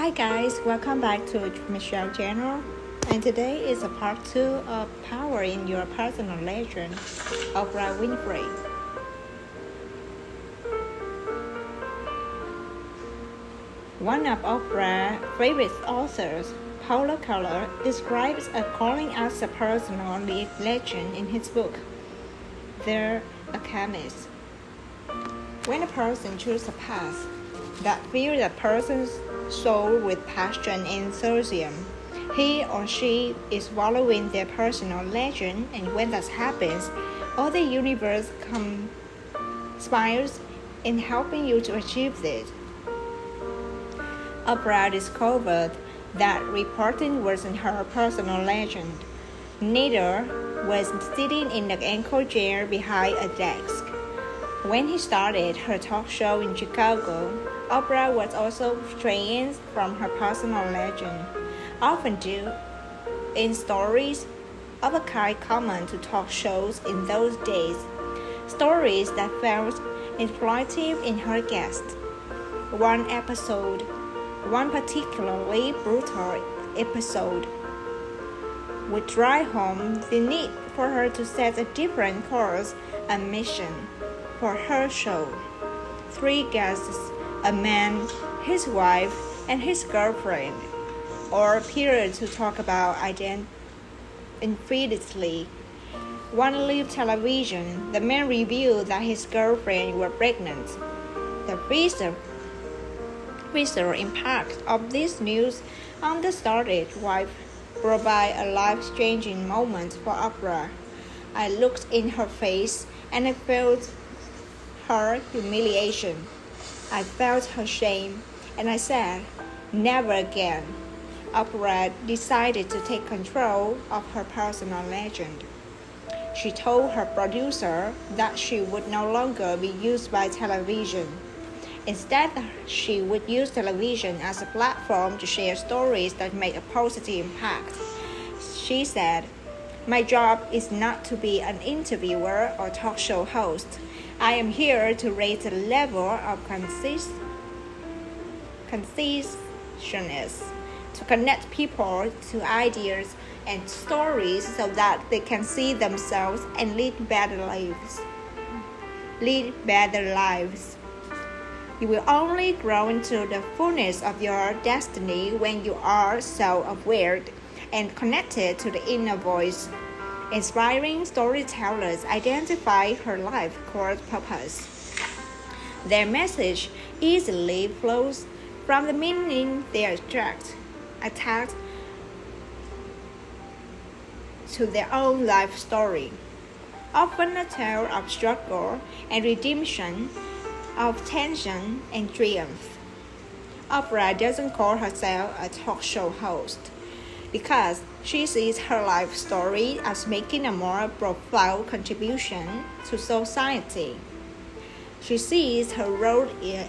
Hi guys, welcome back to Michelle channel. And today is a part 2 of Power in Your Personal Legend, Oprah Winfrey. One of Oprah's favorite authors, Paulo Coelho, describes a calling as a personal legend in his book, The Alchemist. When a person chooses a path that fills a person's soul with passion and enthusiasm, he or she is following their personal legend, and when that happens, all the universe conspires in helping you to achieve it. Oprah discovered that reporting wasn't her personal legend. Neither was sitting in the ankle chair behind a desk. When he started her talk show in Chicago, Oprah was also straying from her personal legend, often due in stories of a kind common to talk shows in those days, stories that felt exploitative in her guests. One particularly brutal episode, would drive home the need for her to set a different course and mission for her show. 3 guests, a man, his wife, and his girlfriend, all appeared to talk about infidelity. On live television, the man revealed that his girlfriend was pregnant. The visceral impact of this news on the startled wife provided a life-changing moment for Oprah. I looked in her face and I felt her humiliation. I felt her shame, and I said, "Never again." Oprah decided to take control of her personal legend. She told her producer that she would no longer be used by television. Instead, she would use television as a platform to share stories that make a positive impact. She said, "My job is not to be an interviewer or talk show host. I am here to raise the level of consciousness, to connect people to ideas and stories so that they can see themselves and lead better lives. You will only grow into the fullness of your destiny when you are self-aware and connected to the inner voice." Inspiring storytellers identify her life course purpose. Their message easily flows from the meaning they attach to their own life story, often a tale of struggle and redemption, of tension and triumph. Oprah doesn't call herself a talk show host because she sees her life story as making a more profound contribution to society. She sees her role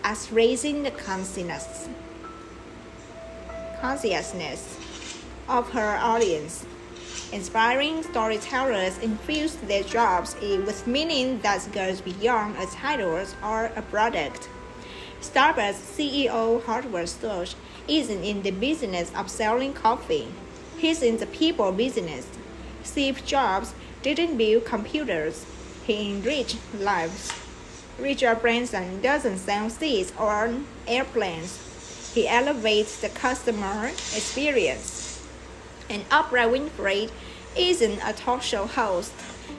as raising the consciousness of her audience. Inspiring storytellers infuse their jobs with meaning that goes beyond a title or a product. Starbucks CEO Howard Schultz isn't in the business of selling coffee. He's in the people business. Steve Jobs didn't build computers. He enriched lives. Richard Branson doesn't sell seats on airplanes. He elevates the customer experience. And Oprah Winfrey isn't a talk show host.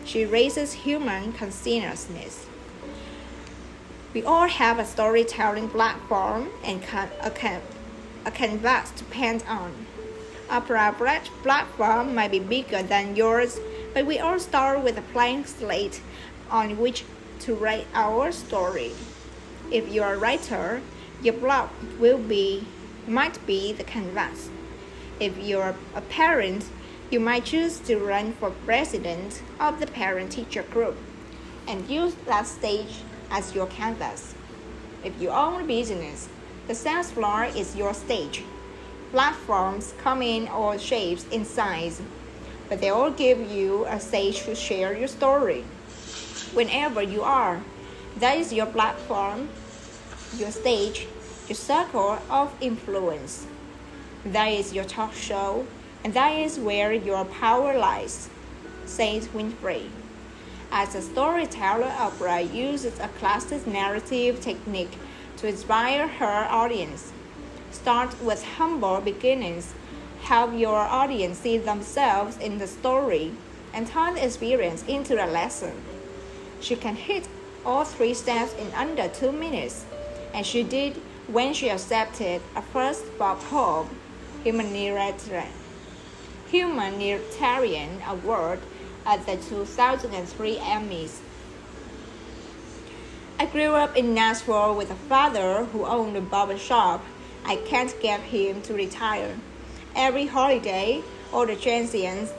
She raises human consciousness. We all have a storytelling platform and a canvas to paint on. Oprah's platform might be bigger than yours, but we all start with a blank slate on which to write our story. If you're a writer, your blog might be the canvas. If you're a parent, you might choose to run for president of the parent-teacher group and use that stage as your canvas. If you own a business, the sales floor is your stage. Platforms come in all shapes and sizes, but they all give you a stage to share your story. Whenever you are, that is your platform, your stage, your circle of influence. That is your talk show, and that is where your power lies, says Winfrey. As a storyteller, Oprah uses a classic narrative technique to inspire her audience. Start with humble beginnings. Help your audience see themselves in the story and turn the experience into a lesson. She can hit all 3 steps in under 2 minutes, and she did when she accepted a first Bob Hope Humanitarian Award at the 2003 Emmys. I grew up in Nashville with a father who owned a barber shop. I can't get him to retire. Every holiday, all the transients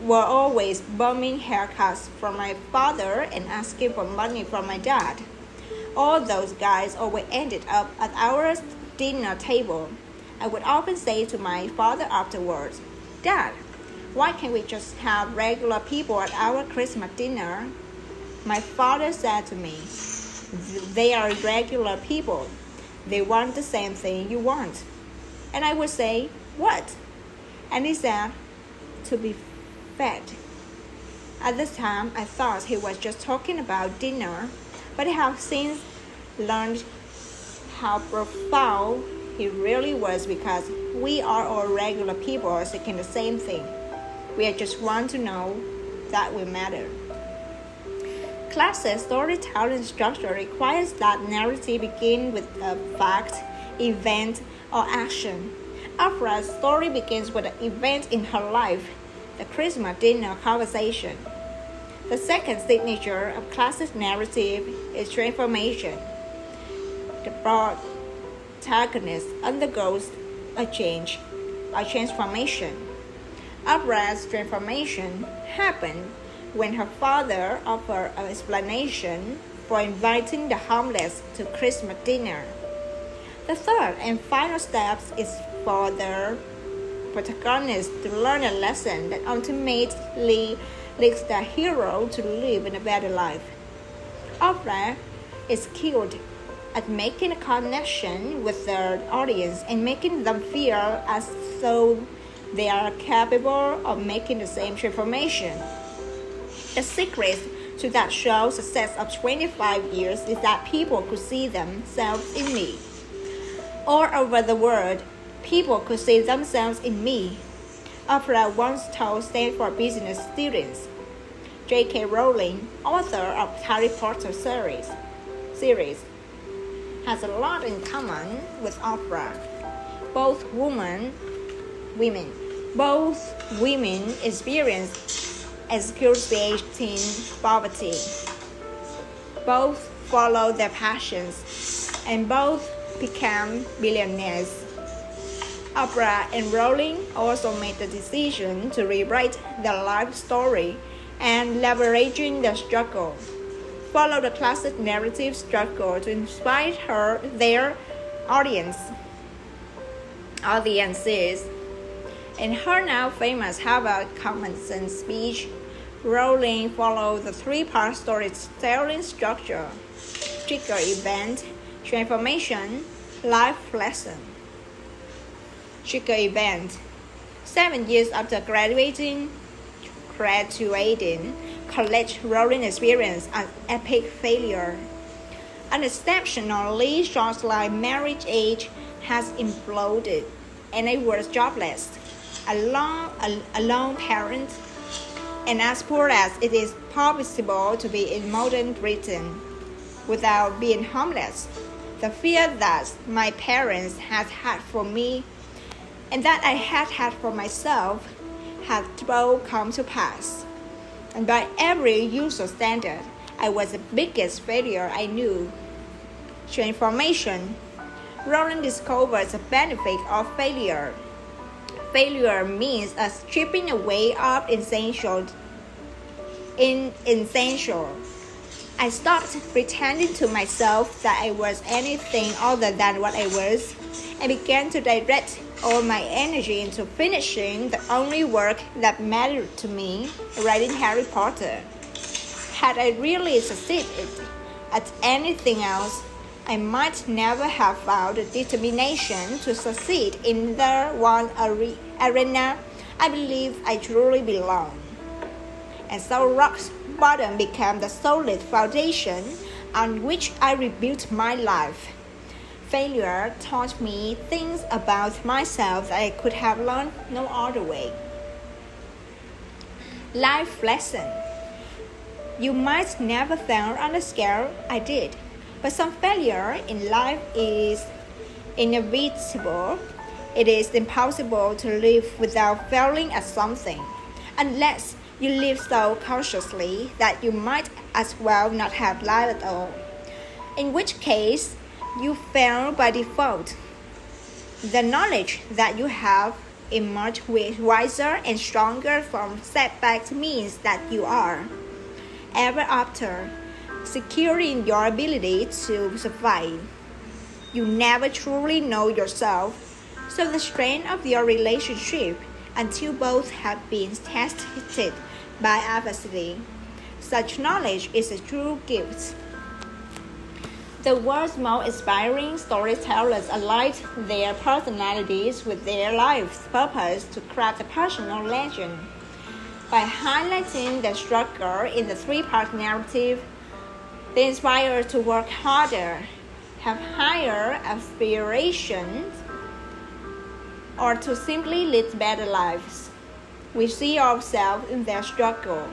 were always bumming haircuts from my father and asking for money from my dad. All those guys always ended up at our dinner table. I would often say to my father afterwards, "Dad, why can't we just have regular people at our Christmas dinner?" My father said to me, "They are regular people. They want the same thing you want." And I would say, "What?" And he said, "To be fed." At this time, I thought he was just talking about dinner, but I have since learned how profound he really was, because we are all regular people seeking the same thing. We just want to know that we matter. Classic storytelling structure requires that narrative begin with a fact, event, or action. Oprah's story begins with an event in her life, the Christmas dinner conversation. The second signature of classic narrative is transformation. The protagonist undergoes a transformation. Oprah's transformation happened when her father offered an explanation for inviting the homeless to Christmas dinner. The third and final step is for the protagonist to learn a lesson that ultimately leads the hero to live in a better life. Oprah is skilled at making a connection with the audience and making them feel as though they are capable of making the same transformation. The secret to that show's success of 25 years is that people could see themselves in me. All over the world, people could see themselves in me. Oprah once told Stanford business students, J.K. Rowling, author of Harry Potter series, has a lot in common with Oprah. Both women experience excruciating poverty. Both follow their passions, and both became billionaires. Oprah and Rowling also made the decision to rewrite their life story and leveraging their struggle. Follow the classic narrative struggle to inspire their audiences. In her now famous Harvard Common Sense speech, Rowling followed the 3-part storytelling structure: trigger event, transformation, life lesson. Trigger event. 7 years after graduating college, Rowling experienced an epic failure. An exceptionally short-lived marriage age has imploded, and I was jobless, a lone parent, and as poor as it is possible to be in modern Britain without being homeless. The fear that my parents had had for me and that I had had for myself had both come to pass. And by every usual standard, I was the biggest failure I knew. Transformation. Rowling discovers the benefit of failure. Failure means a stripping away of essential. I stopped pretending to myself that I was anything other than what I was, and began to direct all my energy into finishing the only work that mattered to me, writing Harry Potter. Had I really succeeded at anything else, I might never have found the determination to succeed in the one arena I believe I truly belong. And so rock bottom became the solid foundation on which I rebuilt my life. Failure taught me things about myself that I could have learned no other way. Life lesson. You might never fail on the scale I did, but some failure in life is inevitable. It is impossible to live without failing at something, unless you live so consciously that you might as well not have life at all, in which case you fail by default. The knowledge that you have emerged wiser and stronger from setbacks means that you are, ever after, securing your ability to survive. You never truly know yourself, so the strength of your relationship until both have been tested by adversity. Such knowledge is a true gift. The world's most inspiring storytellers align their personalities with their life's purpose to craft a personal legend. By highlighting the struggle in the three-part narrative, they inspire to work harder, have higher aspirations, or to simply lead better lives. We see ourselves in their struggle.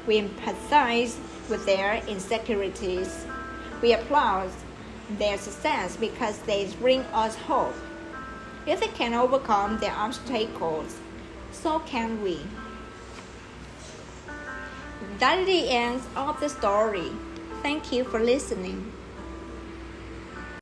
We empathize with their insecurities. We applaud their success because they bring us hope. If they can overcome their obstacles, so can we. That is the end of the story. Thank you for listening.